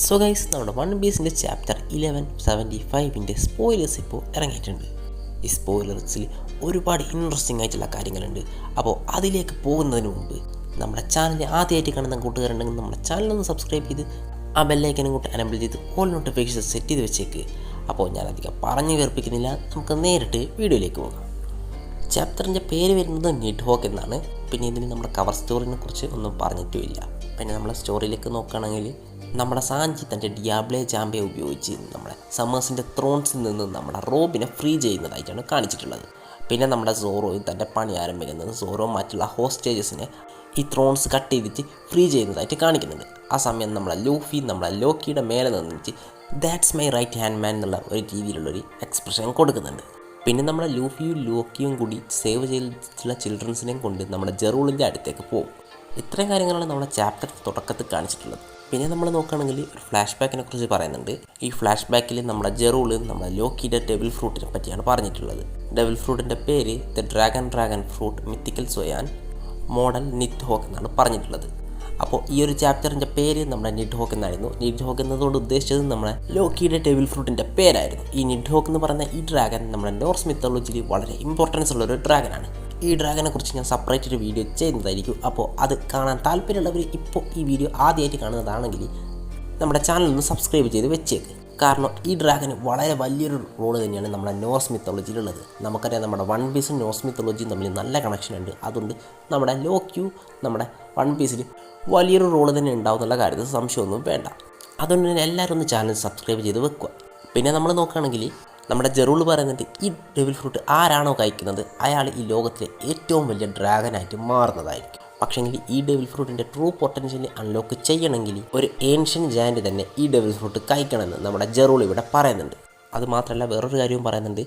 So guys, നമ്മുടെ one പീസിൻ്റെ chapter 1175 spoilers ഇപ്പോൾ ഇറങ്ങിയിട്ടുണ്ട്. ഈ സ്പോയിലേഴ്സിൽ ഒരുപാട് ഇൻട്രസ്റ്റിംഗ് ആയിട്ടുള്ള കാര്യങ്ങളുണ്ട്. അപ്പോൾ അതിലേക്ക് പോകുന്നതിന് മുമ്പ് നമ്മുടെ ചാനൽ ആദ്യമായിട്ട് കാണുന്ന കൂട്ടുകാരുണ്ടെങ്കിൽ നമ്മുടെ ചാനലൊന്ന് സബ്സ്ക്രൈബ് ചെയ്ത് ആ ബെല്ലൈക്കനും കൂട്ടി എനേബിൾ ചെയ്ത് ഓൾ നോട്ടിഫിക്കേഷൻ സെറ്റ് ചെയ്ത് വെച്ചേക്ക്. അപ്പോൾ ഞാനധികം പറഞ്ഞു കേൾപ്പിക്കുന്നില്ല, നമുക്ക് നേരിട്ട് വീഡിയോയിലേക്ക് പോകാം. ചാപ്റ്ററിൻ്റെ പേര് വരുന്നത് നിഡ്ഹോക്ക് എന്നാണ്. പിന്നെ ഇതിന് നമ്മുടെ കവർ സ്റ്റോറിനെ കുറിച്ച് ഒന്നും പറഞ്ഞിട്ടുമില്ല. പിന്നെ നമ്മളെ സ്റ്റോറിയിലേക്ക് നോക്കുകയാണെങ്കിൽ നമ്മുടെ സാഞ്ചി തൻ്റെ ഡിയാബ്ലെ ചാമ്പയെ ഉപയോഗിച്ച് നമ്മുടെ സമ്മേഴ്സിൻ്റെ ത്രോൺസിൽ നിന്ന് നമ്മുടെ റോബിനെ ഫ്രീ ചെയ്യുന്നതായിട്ടാണ് കാണിച്ചിട്ടുള്ളത്. പിന്നെ നമ്മുടെ സോറോയും തൻ്റെ പണി ആരംഭിക്കുന്നത് സോറോ മറ്റുള്ള ഹോസ്റ്റേജസിനെ ഈ ത്രോൺസ് കട്ട് ചെയ്തിട്ട് ഫ്രീ ചെയ്യുന്നതായിട്ട് കാണിക്കുന്നുണ്ട്. ആ സമയം നമ്മളെ ലൂഫി നമ്മളെ ലോക്കിയുടെ മേലെ നിന്നിട്ട് ദാറ്റ്സ് മൈ റൈറ്റ് ഹാൻഡ് മാൻ എന്നുള്ള ഒരു രീതിയിലുള്ളൊരു എക്സ്പ്രഷൻ കൊടുക്കുന്നുണ്ട്. പിന്നെ നമ്മളെ ലൂഫിയും ലോക്കിയും കൂടി സേവ് ചെയ്തിട്ടുള്ള ചിൽഡ്രൻസിനെയും കൊണ്ട് നമ്മുടെ ജെറൂളിൻ്റെ അടുത്തേക്ക് പോകും. ഇത്രയും കാര്യങ്ങളാണ് നമ്മുടെ ചാപ്റ്റർ തുടക്കത്തിൽ കാണിച്ചിട്ടുള്ളത്. പിന്നെ നമ്മൾ നോക്കുകയാണെങ്കിൽ ഒരു ഫ്ലാഷ് ബാക്കിനെ കുറിച്ച് പറയുന്നുണ്ട്. ഈ ഫ്ലാഷ് ബാക്കിൽ നമ്മുടെ ജെറൂള് നമ്മുടെ ലോക്കിയുടെ ഡെവിൽ ഫ്രൂട്ടിനെ പറ്റിയാണ് പറഞ്ഞിട്ടുള്ളത്. ഡെവിൽ ഫ്രൂട്ടിൻ്റെ പേര് the dragon fruit mythical Zoan model Nidhogg എന്നാണ് പറഞ്ഞിട്ടുള്ളത്. അപ്പോൾ ഈ ഒരു ചാപ്റ്ററിൻ്റെ പേര് നമ്മുടെ നിഡ്ഹോക്ക് എന്നായിരുന്നു. നിഡ്ഹോക്ക് എന്നതുകൊണ്ട് ഉദ്ദേശിച്ചത് നമ്മുടെ ലോക്കിയുടെ ഡെവിൽ ഫ്രൂട്ടിൻ്റെ പേരായിരുന്നു. ഈ നിഡ്ഹോക്ക് എന്ന് പറയുന്ന ഈ ഡ്രാഗൺ നമ്മുടെ നോർസ് മിത്തോളജിയിൽ വളരെ ഇമ്പോർട്ടൻസ് ഉള്ളൊരു ഡ്രാഗനാണ്. ഈ ഡ്രാഗനെ കുറിച്ച് ഞാൻ സെപ്പറേറ്റ് ഒരു വീഡിയോ ചെയ്യുന്നതായിരിക്കും. അപ്പോൾ അത് കാണാൻ താല്പര്യമുള്ളവർ ഇപ്പോൾ ഈ വീഡിയോ ആദ്യമായിട്ട് കാണുന്നതാണെങ്കിൽ നമ്മുടെ ചാനലൊന്ന് സബ്സ്ക്രൈബ് ചെയ്ത് വെച്ചേക്ക്. കാരണം ഈ ഡ്രാഗന് വളരെ വലിയൊരു റോള് തന്നെയാണ് നമ്മുടെ നോർസ് മിത്തോളജിയിലുള്ളത്. നമുക്കറിയാം, നമ്മുടെ വൺ പീസും നോർസ് മിത്തോളജിയും തമ്മിൽ നല്ല കണക്ഷൻ ഉണ്ട്. അതുകൊണ്ട് നമ്മുടെ ലോക്യു നമ്മുടെ വൺ പീസിൽ വലിയൊരു റോള് തന്നെ ഉണ്ടാവുന്നുള്ള കാര്യത്തിൽ സംശയമൊന്നും വേണ്ട. അതുകൊണ്ട് തന്നെ എല്ലാവരും ഒന്ന് ചാനൽ സബ്സ്ക്രൈബ് ചെയ്ത് വെക്കുക. പിന്നെ നമ്മൾ നോക്കുകയാണെങ്കിൽ നമ്മുടെ ജെറൂള് പറയുന്നുണ്ട്, ഈ ഡെവിൽ ഫ്രൂട്ട് ആരാണോ കഴിക്കുന്നത് അയാൾ ഈ ലോകത്തിലെ ഏറ്റവും വലിയ ഡ്രാഗനായിട്ട് മാറുന്നതായിരിക്കും. പക്ഷേങ്കിൽ ഈ ഡെവിൽ ഫ്രൂട്ടിൻ്റെ ട്രൂ പൊട്ടൻഷ്യൽ അൺലോക്ക് ചെയ്യണമെങ്കിൽ ഒരു ഏൻഷ്യൻ ജാൻറ്റ് തന്നെ ഈ ഡെവിൽ ഫ്രൂട്ട് കഴിക്കണമെന്ന് നമ്മുടെ ജെറൂള് ഇവിടെ പറയുന്നുണ്ട്. അതുമാത്രമല്ല വേറൊരു കാര്യവും പറയുന്നുണ്ട്,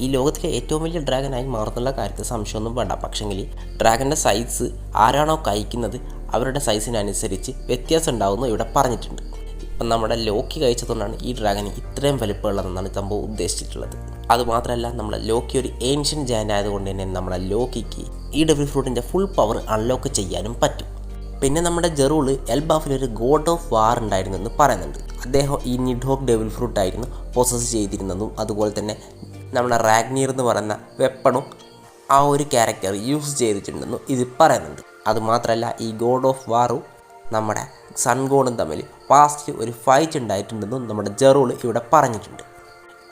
ഈ ലോകത്തിലെ ഏറ്റവും വലിയ ഡ്രാഗനായി മാറുന്നുള്ള കാര്യത്തിൽ സംശയമൊന്നും വേണ്ട. പക്ഷേങ്കിൽ ഡ്രാഗൻ്റെ സൈസ് ആരാണോ കഴിക്കുന്നത് അവരുടെ സൈസിനനുസരിച്ച് വ്യത്യാസം ഉണ്ടാകുമെന്ന് ഇവിടെ പറഞ്ഞിട്ടുണ്ട്. ഇപ്പം നമ്മുടെ ലോക്കി കഴിച്ചതുകൊണ്ടാണ് ഈ ഡ്രാഗന് ഇത്രയും വലുപ്പമുള്ളതെന്നാണ് സംഭവം ഉദ്ദേശിച്ചിട്ടുള്ളത്. അതുമാത്രമല്ല നമ്മുടെ ലോക്കി ഒരു ഏൻഷ്യൻ ജാൻ ആയതുകൊണ്ട് തന്നെ നമ്മുടെ ലോക്കിക്ക് ഈ ഡെവിൽ ഫ്രൂട്ടിൻ്റെ ഫുൾ പവർ അൺലോക്ക് ചെയ്യാനും പറ്റും. പിന്നെ നമ്മുടെ ജെറൂള് എൽബാഫിലൊരു ഗോഡ് ഓഫ് വാർ ഉണ്ടായിരുന്നു എന്ന് പറയുന്നുണ്ട്. അദ്ദേഹം ഈ നിഡ്ഹോക്ക് ഡെവിൽ ഫ്രൂട്ടായിരുന്നു പോസസ് ചെയ്തിരുന്നതും അതുപോലെ തന്നെ നമ്മുടെ റാഗ്നീർ എന്ന് പറയുന്ന വെപ്പണും ആ ഒരു ക്യാരക്ടർ യൂസ് ചെയ്തിട്ടുണ്ടെന്നും ഇത് പറയുന്നുണ്ട്. അതുമാത്രമല്ല ഈ ഗോഡ് ഓഫ് വാറും നമ്മുടെ സൺഗോണും തമ്മിൽ പാസ്റ്റിൽ ഒരു ഫൈറ്റ് ഉണ്ടായിട്ടുണ്ടെന്നും നമ്മുടെ ജെറൂള് ഇവിടെ പറഞ്ഞിട്ടുണ്ട്.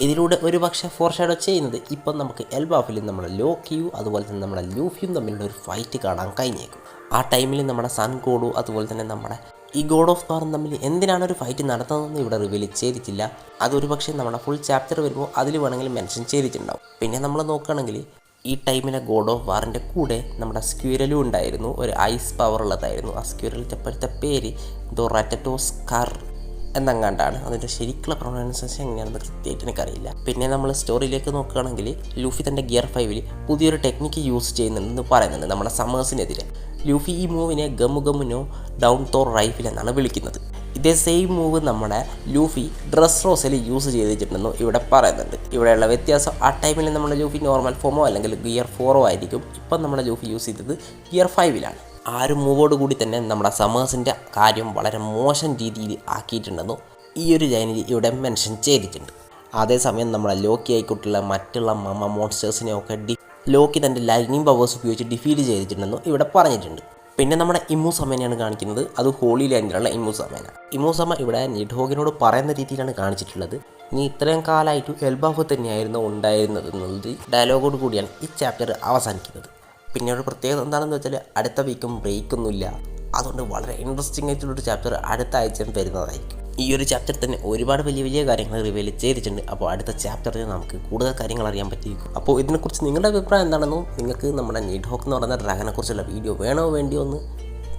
ഇതിലൂടെ ഒരു പക്ഷേ ഫോർഷാഡോ ചെയ്യുന്നത് ഇപ്പം നമുക്ക് എൽബാഫിൽ നമ്മുടെ ലോക്കിയും അതുപോലെ തന്നെ നമ്മുടെ ലൂഫിയും തമ്മിലുള്ള ഒരു ഫൈറ്റ് കാണാൻ കഴിഞ്ഞേക്കും. ആ ടൈമിൽ നമ്മുടെ സൺഗോഡും അതുപോലെ തന്നെ നമ്മുടെ ഈ ഗോഡ് ഓഫ് വാറും തമ്മിൽ എന്തിനാണ് ഒരു ഫൈറ്റ് നടത്തുന്നതെന്ന് ഇവിടെ റിവീൽ ചെയ്തിട്ടില്ല. അതൊരു പക്ഷേ നമ്മുടെ ഫുൾ ചാപ്റ്റർ വരുമ്പോൾ അതിൽ വേണമെങ്കിൽ മെൻഷൻ ചെയ്തിട്ടുണ്ടാവും. പിന്നെ നമ്മൾ നോക്കുകയാണെങ്കിൽ ഈ ടൈമിലെ ഗോഡ് ഓഫ് വാറിൻ്റെ കൂടെ നമ്മുടെ സ്ക്യൂരലും ഉണ്ടായിരുന്നു. ഒരു ഐസ് പവർ ഉള്ളതായിരുന്നു. ആ സ്ക്യൂരലിൻ്റെ ഇപ്പോഴത്തെ പേര് ററ്ററ്റോസ്കാർ എന്നങ്ങാണ്ടാണ്. അതിൻ്റെ ശരിക്കുള്ള പ്രൊനൗൺസിയേഷൻ എങ്ങനെയാണെന്ന് കൃത്യമായിട്ട് എനിക്കറിയില്ല. പിന്നെ നമ്മൾ സ്റ്റോറിയിലേക്ക് നോക്കുകയാണെങ്കിൽ ലൂഫി തൻ്റെ ഗിയർ 5 പുതിയൊരു ടെക്നിക്ക് യൂസ് ചെയ്യുന്നുണ്ടെന്ന് പറയുന്നുണ്ട് നമ്മുടെ സമ്മേഴ്സിനെതിരെ. ലൂഫി ഈ മൂവിനെ ഗമുനോ ഡൗൺ തോർ റൈഫിൽ എന്നാണ് വിളിക്കുന്നത്. ഇതേ സെയിം മൂവ് നമ്മുടെ ലൂഫി ഡ്രസ് റോസിൽ യൂസ് ചെയ്തിട്ടുണ്ടെന്നും ഇവിടെ പറയുന്നുണ്ട്. ഇവിടെയുള്ള വ്യത്യാസം, ആ ടൈമിൽ നമ്മുടെ ലൂഫി നോർമൽ ഫോമോ അല്ലെങ്കിൽ ഗിയർ 4 ആയിരിക്കും. ഇപ്പം നമ്മുടെ ലൂഫി യൂസ് ചെയ്തത് ഗിയർ 5 ആ ഒരു മൂവോട് കൂടി തന്നെ നമ്മുടെ സമ്മേഴ്സിൻ്റെ കാര്യം വളരെ മോശം രീതിയിൽ ആക്കിയിട്ടുണ്ടെന്നും ഈ ഒരു ലൈനിൽ ഇവിടെ മെൻഷൻ ചെയ്തിട്ടുണ്ട്. അതേസമയം നമ്മുടെ ലോക്കി ആയിക്കോട്ടുള്ള മറ്റുള്ള മോൺസ്റ്റേഴ്സിനെയൊക്കെ ലോക്കി തൻ്റെ ലൈനിങ് പവേഴ്സ് ഉപയോഗിച്ച് ഡിഫീറ്റ് ചെയ്തിട്ടുണ്ടെന്നും ഇവിടെ പറഞ്ഞിട്ടുണ്ട്. പിന്നെ നമ്മുടെ ഇമൂസമേനയാണ് കാണിക്കുന്നത്. അത് ഹോളി ലാൻഡിലുള്ള ഇമൂസമ ഇവിടെ നിഡ്ഹോക്കിനോട് പറയുന്ന രീതിയിലാണ് കാണിച്ചിട്ടുള്ളത്. നീ ഇത്രയും കാലമായിട്ട് എൽബാഫ് തന്നെയായിരുന്നു ഉണ്ടായിരുന്നത് എന്നുള്ളത് ഡയലോഗോട് കൂടിയാണ് ഈ ചാപ്റ്റർ അവസാനിക്കുന്നത്. പിന്നെ ഒരു പ്രത്യേകത എന്താണെന്ന് വെച്ചാൽ അടുത്ത വീക്കും ബ്രേക്കൊന്നുമില്ല. അതുകൊണ്ട് വളരെ ഇൻട്രസ്റ്റിംഗ് ആയിട്ടുള്ളൊരു ചാപ്റ്റർ അടുത്ത ആഴ്ച വരുന്നതായിരിക്കും. ഈ ഒരു ചാപ്റ്ററിൽ തന്നെ ഒരുപാട് വലിയ കാര്യങ്ങൾ റിവീൽ ചെയ്തിട്ടുണ്ട്. അപ്പോൾ അടുത്ത ചാപ്റ്ററിൽ നമുക്ക് കൂടുതൽ കാര്യങ്ങൾ അറിയാൻ പറ്റിയിരിക്കും. അപ്പോൾ ഇതിനെക്കുറിച്ച് നിങ്ങളുടെ അഭിപ്രായം എന്താണെന്നും നിങ്ങൾക്ക് നമ്മുടെ നിഡ്ഹോക്ക് എന്ന് പറയുന്ന ഡ്രാഗനെ കുറിച്ചുള്ള വീഡിയോ വേണോ വേണ്ടിയോ എന്ന്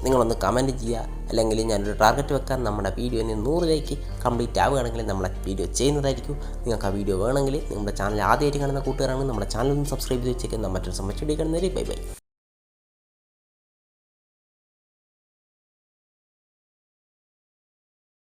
നിങ്ങളൊന്ന് കമൻറ്റ് ചെയ്യുക. അല്ലെങ്കിൽ ഞാനൊരു ടാർഗറ്റ് വെക്കാൻ നമ്മുടെ വീഡിയോന് 100 കംപ്ലീറ്റ് ആവുകയാണെങ്കിൽ നമ്മളെ വീഡിയോ ചെയ്യുന്നതായിരിക്കും. നിങ്ങൾക്ക് ആ വീഡിയോ വേണമെങ്കിൽ നമ്മുടെ ചാനൽ ആദ്യമായിട്ട് കാണുന്ന കൂട്ടുകാരാണ് നമ്മുടെ ചാനൽ ഒന്ന് സബ്സ്ക്രൈബ് ചെയ്ത് വെച്ചേക്കുന്നത്. മറ്റൊരു സമയത്ത് വീഡിയോ കാണുന്നവരെ ബൈ.